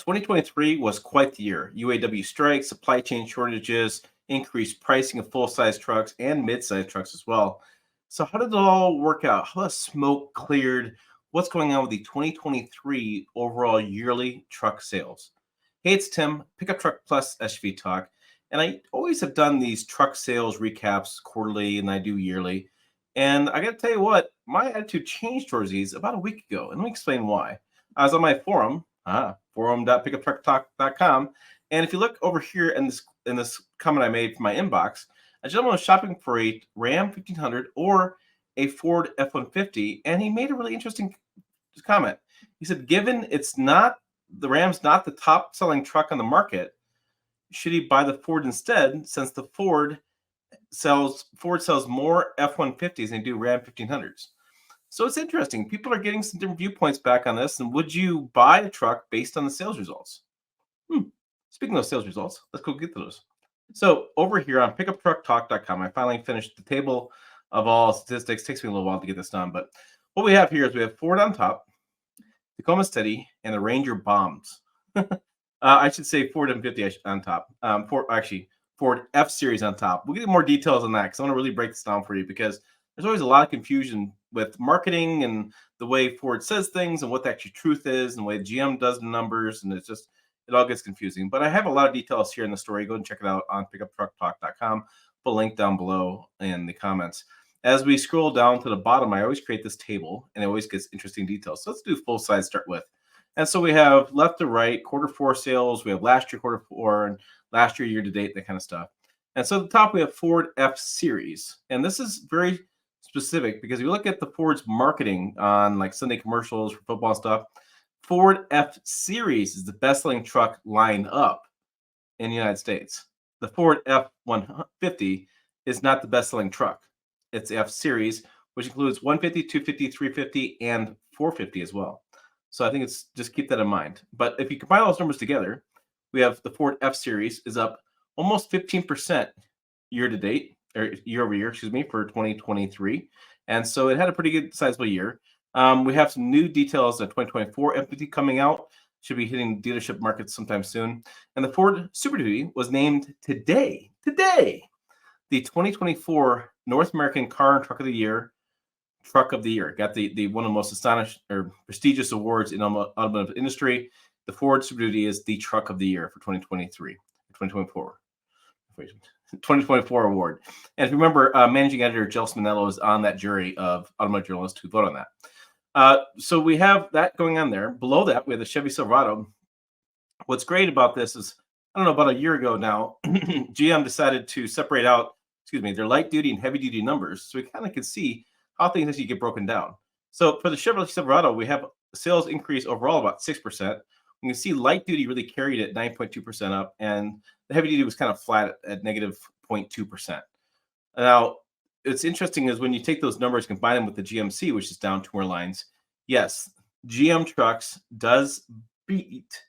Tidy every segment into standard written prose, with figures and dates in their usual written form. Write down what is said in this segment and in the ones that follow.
2023 was quite the year. UAW strikes, supply chain shortages, increased pricing of full-size trucks and mid-size trucks as well. So how did it all work out? How the smoke cleared? What's going on with the 2023 overall yearly truck sales? Hey, it's Tim, Pickup Truck Plus SUV Talk. And I always have done these truck sales recaps quarterly and I do yearly. And I got to tell you what, my attitude changed towards these about a week ago. And let me explain why. I was on my forum, forum.pickuptrucktalk.com. And if you look over here in this comment I made for my inbox, a gentleman was shopping for a Ram 1500 or a Ford F-150, and he made a really interesting comment. He said, given the Ram's not the top selling truck on the market, should he buy the Ford instead, since the Ford sells more F-150s than they do Ram 1500s? So it's interesting. People are getting some different viewpoints back on this. And would you buy a truck based on the sales results? Speaking of sales results, let's go get to those. So over here on pickuptrucktalk.com, I finally finished the table of all statistics. Takes me a little while to get this done, but what we have here is we have Ford on top, Tacoma Steady, and the Ranger Bombs. I should say Ford M50 on top. Ford F Series on top. We'll get more details on that because I want to really break this down for you, because there's always a lot of confusion with marketing and the way Ford says things and what the actual truth is and the way GM does the numbers, and it all gets confusing. But I have a lot of details here in the story. Go and check it out on pickuptrucktalk.com. Put a link down below in the comments. As we scroll down to the bottom, I always create this table, and it always gets interesting details. So let's do full size start with. And so we have left to right, Q4 sales. We have last year Q4 and last year to date, that kind of stuff. And so at the top, we have Ford F Series. And this is very specific because if you look at the Ford's marketing on like Sunday commercials for football stuff, Ford F Series is the best-selling truck line up in the United States. The Ford F-150 is not the best-selling truck. It's the F Series, which includes 150, 250, 350, and 450 as well. So I think it's just keep that in mind. But if you combine all those numbers together, we have the Ford F Series is up almost 15% year to date, or year over year, for 2023. And so it had a pretty good sizable year. We have some new details of 2024 F-50 coming out. Should be hitting dealership markets sometime soon. And the Ford Super Duty was named today, the 2024 North American Car and Truck of the Year. Got the one of the most prestigious awards in the automotive industry. The Ford Super Duty is the Truck of the Year for 2024 award. And if you remember, managing editor Jill Spinello is on that jury of automotive journalists who vote on that. So we have that going on there. Below that, we have the Chevy Silverado. What's great about this is, I don't know, about a year ago now, GM decided to separate out, their light duty and heavy duty numbers. So we kind of can see how things actually get broken down. So for the Chevy Silverado, we have sales increase overall about 6%. You can see light duty really carried it 9.2% up, and the heavy duty was kind of flat at negative 0.2%. Now, it's interesting is when you take those numbers, combine them with the GMC, which is down 2 more lines. Yes, GM trucks does beat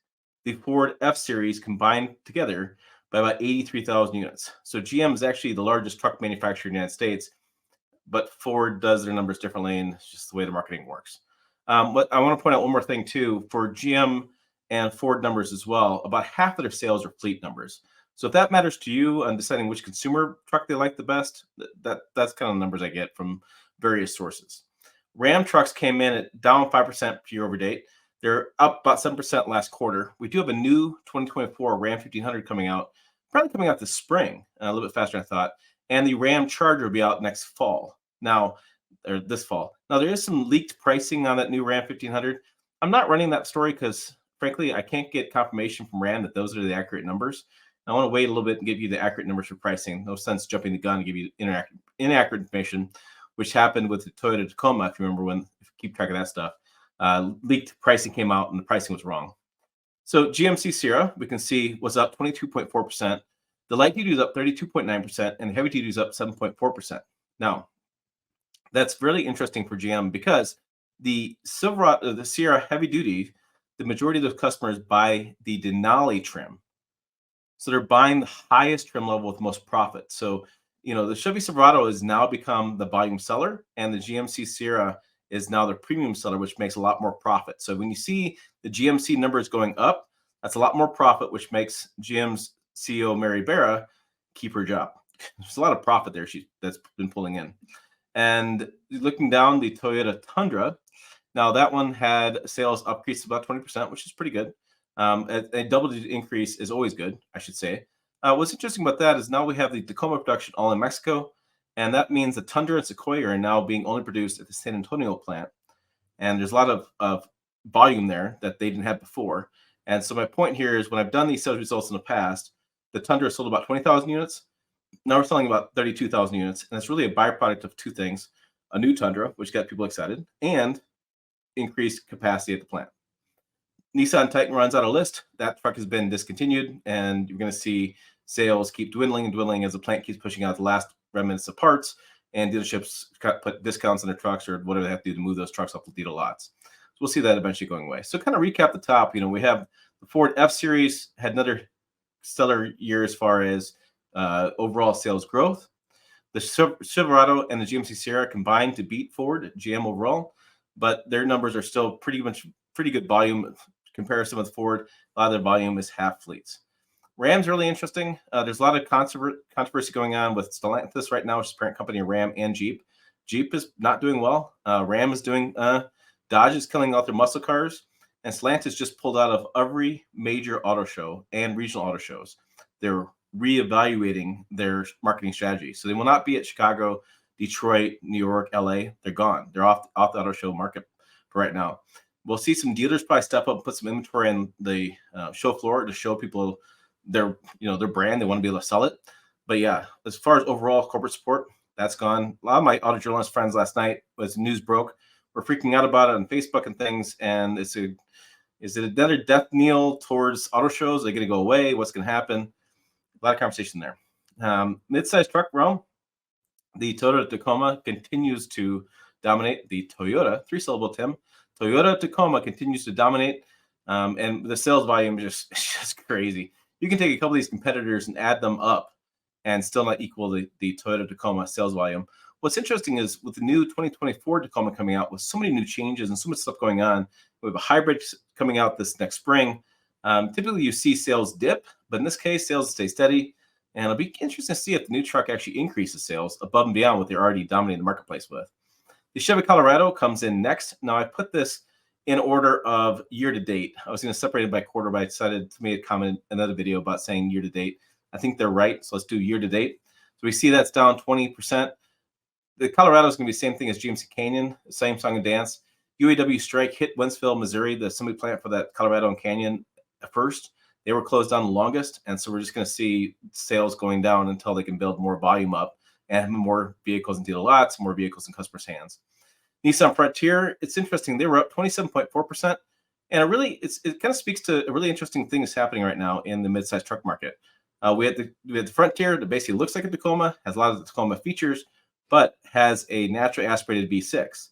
the Ford F Series combined together by about 83,000 units. So GM is actually the largest truck manufacturer in the United States, but Ford does their numbers differently, and it's just the way the marketing works. But I want to point out one more thing too. For GM and Ford numbers as well, about half of their sales are fleet numbers. So if that matters to you on deciding which consumer truck they like the best, that's kind of the numbers I get from various sources. Ram trucks came in at down 5% year over date. They're up about 7% last quarter. We do have a new 2024 Ram 1500 coming out, probably coming out this spring, a little bit faster than I thought. And the Ram Charger will be out this fall. Now, there is some leaked pricing on that new Ram 1500. I'm not running that story because, frankly, I can't get confirmation from Ram that those are the accurate numbers. I want to wait a little bit and give you the accurate numbers for pricing. No sense jumping the gun and give you inaccurate information, which happened with the Toyota Tacoma, if you remember, if you keep track of that stuff. Leaked pricing came out and the pricing was wrong. So GMC Sierra, we can see, was up 22.4%. The light duty is up 32.9%, and the heavy duty is up 7.4%. Now, that's really interesting for GM because the Sierra heavy duty, the majority of those customers buy the Denali trim. So they're buying the highest trim level with the most profit. So, the Chevy Silverado has now become the volume seller, and the GMC Sierra is now their premium seller, which makes a lot more profit. So when you see the GMC numbers going up, That's a lot more profit, which makes GM's CEO Mary Barra keep her job. There's a lot of profit there that's been pulling in. And looking down, the Toyota Tundra, now that one had sales increased about 20%, which is pretty good. A double-digit increase is always good, I should say. What's interesting about that is now we have the Tacoma production all in Mexico, and that means the Tundra and Sequoia are now being only produced at the San Antonio plant. And there's a lot of volume there that they didn't have before. And so my point here is when I've done these sales results in the past, the Tundra sold about 20,000 units. Now we're selling about 32,000 units. And it's really a byproduct of two things: a new Tundra, which got people excited, and increased capacity at the plant. Nissan Titan runs out of list. That truck has been discontinued, and you're going to see sales keep dwindling and dwindling as the plant keeps pushing out the last remnants of parts, and dealerships put discounts on their trucks or whatever they have to do to move those trucks off the dealer lots. So we'll see that eventually going away. So kind of recap the top, we have the Ford F-Series had another stellar year as far as overall sales growth. The Silverado and the GMC Sierra combined to beat Ford, GM overall, but their numbers are still pretty good volume comparison with Ford. A lot of their volume is half fleets. Ram's really interesting. There's a lot of controversy going on with Stellantis right now, which is parent company of Ram and Jeep. Jeep is not doing well. Ram is doing. Dodge is killing off their muscle cars, and Stellantis just pulled out of every major auto show and regional auto shows. They're reevaluating their marketing strategy, so they will not be at Chicago, Detroit, New York, LA. They're gone. They're off the auto show market for right now. We'll see some dealers probably step up and put some inventory on the show floor to show people their brand. They want to be able to sell it. But yeah, as far as overall corporate support, that's gone. A lot of my auto journalist friends last night, as news broke, were freaking out about it on Facebook and things. And is it another death knell towards auto shows? Are they going to go away? What's going to happen? A lot of conversation there. Mid-size truck realm, the Toyota Tacoma continues to dominate. The Toyota, 3-syllable, Tim. Toyota Tacoma continues to dominate, and the sales volume is just crazy. You can take a couple of these competitors and add them up and still not equal the Toyota Tacoma sales volume. What's interesting is with the new 2024 Tacoma coming out with so many new changes and so much stuff going on, we have a hybrid coming out this next spring. Typically you see sales dip, but in this case, sales stay steady. And it'll be interesting to see if the new truck actually increases sales above and beyond what they're already dominating the marketplace with. The Chevy Colorado comes in next. Now, I put this in order of year to date. I was going to separate it by quarter, but I decided to make a comment in another video about saying year to date. I think they're right, so let's do year to date. So we see that's down 20%. The Colorado is going to be the same thing as GMC Canyon, same song and dance. UAW strike hit Wentzville, Missouri, the assembly plant for that Colorado and Canyon at first. They were closed down the longest, and so we're just going to see sales going down until they can build more volume up and more vehicles in dealer lots, more vehicles in customers' hands. Nissan Frontier, it's interesting. They were up 27.4%. And it kind of speaks to a really interesting thing that's happening right now in the mid-sized truck market. We had the Frontier that basically looks like a Tacoma, has a lot of the Tacoma features, but has a naturally aspirated V6.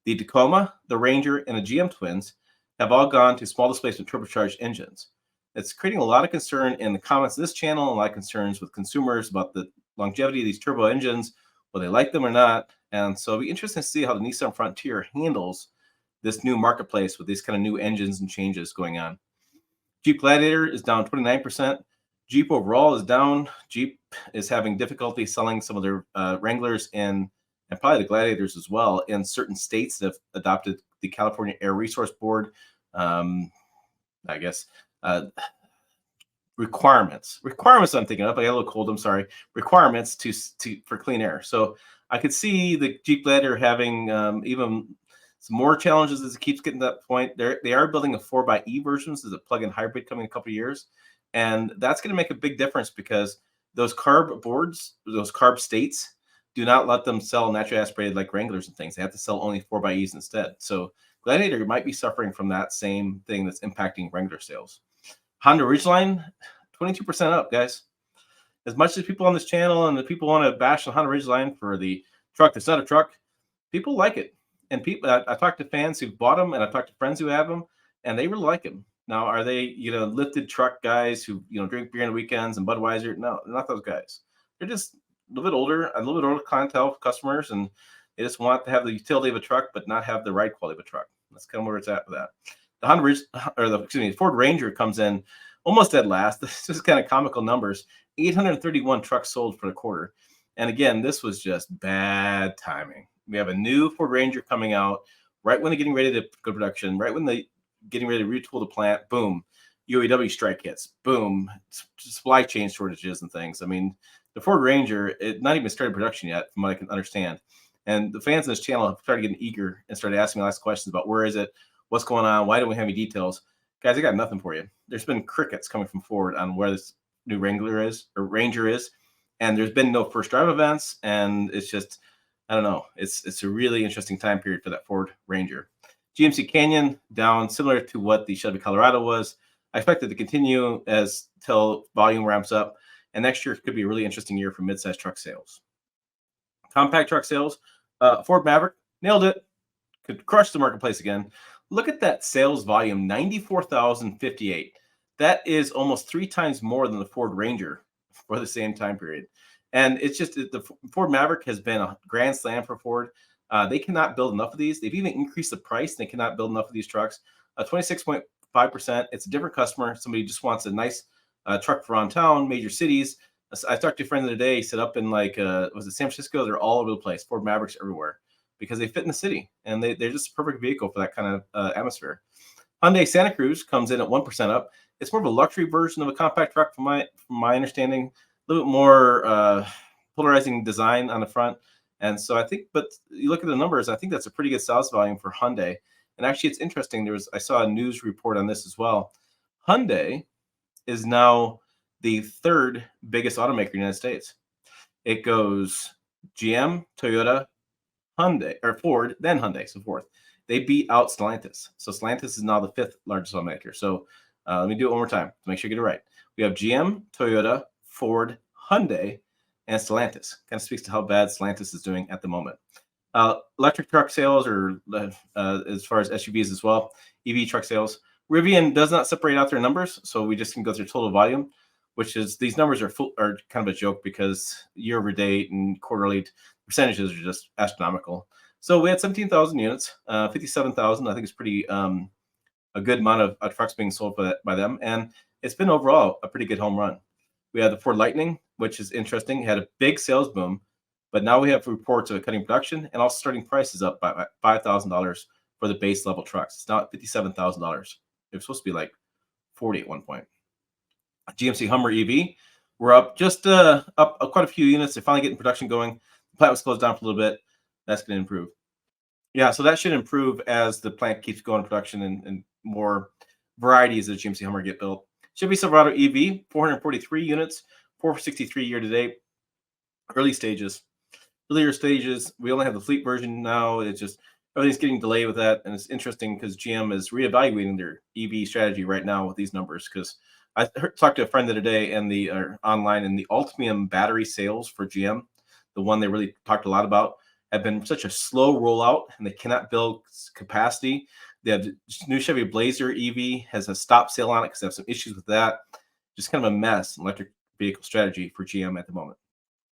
The Tacoma, the Ranger, and the GM Twins have all gone to small displacement turbocharged engines. It's creating a lot of concern in the comments of this channel, and a lot of concerns with consumers about the longevity of these turbo engines, whether they like them or not. And so it'll be interesting to see how the Nissan Frontier handles this new marketplace with these kind of new engines and changes going on. Jeep Gladiator is down 29%. Jeep overall is down. Jeep is having difficulty selling some of their Wranglers and probably the Gladiators as well in certain states that have adopted the California Air Resource Board, requirements I'm thinking of. I got a little cold, I'm sorry. Requirements for clean air. So I could see the Jeep Gladiator having even some more challenges as it keeps getting to that point. They are building a 4xe version, so there's a plug-in hybrid coming in a couple of years. And that's going to make a big difference because those carb boards, those carb states, do not let them sell naturally aspirated like Wranglers and things. They have to sell only 4xEs instead. So Gladiator might be suffering from that same thing that's impacting Wrangler sales. Honda Ridgeline, 22% up, guys. As much as people on this channel and the people want to bash the Honda Ridgeline for the truck that's not a truck, people like it. And people, I talked to fans who've bought them, and I talked to friends who have them, and they really like them. Now, are they, lifted truck guys who, drink beer on the weekends and Budweiser? No, they're not those guys. They're just a little bit older clientele customers, and they just want to have the utility of a truck, but not have the ride quality of a truck. That's kind of where it's at with that. Ford Ranger comes in almost dead last. This is kind of comical numbers. 831 trucks sold for the quarter. And again, this was just bad timing. We have a new Ford Ranger coming out right when they're getting ready to go to production, right when they getting ready to retool the plant. Boom, UAW strike hits. Boom, supply chain shortages and things. I mean, the Ford Ranger, not even started production yet, from what I can understand. And the fans in this channel have started getting eager and started asking me lots of questions about where is it, what's going on, why don't we have any details? Guys, I got nothing for you. There's been crickets coming from Ford on where this new Ranger is, and there's been no first drive events, and it's just, I don't know. It's a really interesting time period for that Ford Ranger. GMC Canyon down similar to what the Chevy Colorado was. I expect it to continue till volume ramps up, and next year could be a really interesting year for midsize truck sales. Compact truck sales, Ford Maverick nailed it, could crush the marketplace again. Look at that sales volume, 94,058. That is almost 3 times more than the Ford Ranger for the same time period. And it's just the Ford Maverick has been a grand slam for Ford. They cannot build enough of these. They've even increased the price. They cannot build enough of these trucks. 26.5%. It's a different customer. Somebody just wants a nice truck for around town, major cities. I talked to a friend the other day. He said up in was it San Francisco? They're all over the place. Ford Mavericks everywhere because they fit in the city, and they're just a perfect vehicle for that kind of atmosphere. Hyundai Santa Cruz comes in at 1% up. It's more of a luxury version of a compact truck, from my understanding. A little bit more polarizing design on the front, and so I think. But you look at the numbers, I think that's a pretty good sales volume for Hyundai. And actually, it's interesting. I saw a news report on this as well. Hyundai is now the 3rd biggest automaker in the United States. It goes GM, Toyota, Hyundai, or Ford, then Hyundai, so fourth. They beat out Stellantis. So Stellantis is now the 5th largest automaker. So let me do it one more time to make sure you get it right. We have GM, Toyota, Ford, Hyundai, and Stellantis. Kind of speaks to how bad Stellantis is doing at the moment. Electric truck sales, or as far as SUVs as well, EV truck sales. Rivian does not separate out their numbers, so we just can go through total volume, which is these numbers are kind of a joke because year over date and quarterly percentages are just astronomical. So we had 17,000 units, 57,000. I think it's pretty a good amount of trucks being sold by them, and it's been overall a pretty good home run. We had the Ford Lightning, which is interesting. It had a big sales boom, but now we have reports of cutting production and also starting prices up by $5,000 for the base level trucks. It's now at $57,000. It was supposed to be like 40 at one point. GMC Hummer EV, we're up just up quite a few units. They're finally getting production going. The plant was closed down for a little bit. That's going to improve. Yeah, so that should improve as the plant keeps going to production and more varieties of GMC Hummer get built. Chevy Silverado EV, 443 units, 463 year to date. Earlier stages, we only have the fleet version now. It's just everything's getting delayed with that, and it's interesting because GM is reevaluating their EV strategy right now with these numbers. Because I talked to a friend the other day and online, and the Ultium battery sales for GM, the one they really talked a lot about, have been such a slow rollout, and they cannot build capacity. They have the new Chevy Blazer EV has a stop sale on it because they have some issues with that. Just kind of a mess, electric vehicle strategy for GM at the moment.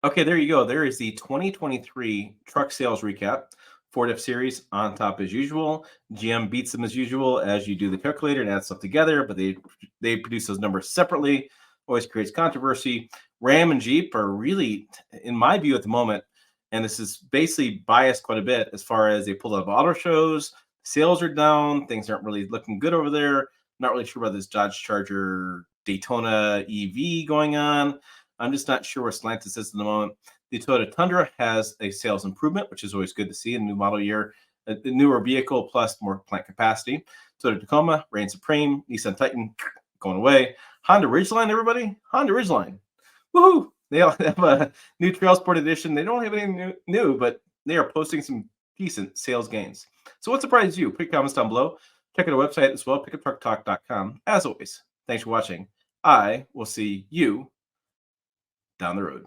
Okay, there you go. There is the 2023 truck sales recap. Ford F-Series on top as usual. GM beats them as usual as you do the calculator and add stuff together, but they produce those numbers separately. Always creates controversy. Ram and Jeep are really, in my view at the moment, and this is basically biased quite a bit as far as they pulled out of auto shows. Sales are down. Things aren't really looking good over there. Not really sure about this Dodge Charger Daytona EV going on. I'm just not sure where Stellantis is at the moment. The Toyota Tundra has a sales improvement, which is always good to see in a new model year. A newer vehicle plus more plant capacity. Toyota Tacoma reigns supreme. Nissan Titan going away. Honda Ridgeline, everybody. Honda Ridgeline. Woohoo! They all have a new Trail Sport Edition. They don't have anything new, but they are posting some decent sales gains. So what surprised you? Put your comments down below. Check out our website as well, pickuptrucktalk.com. As always, thanks for watching. I will see you down the road.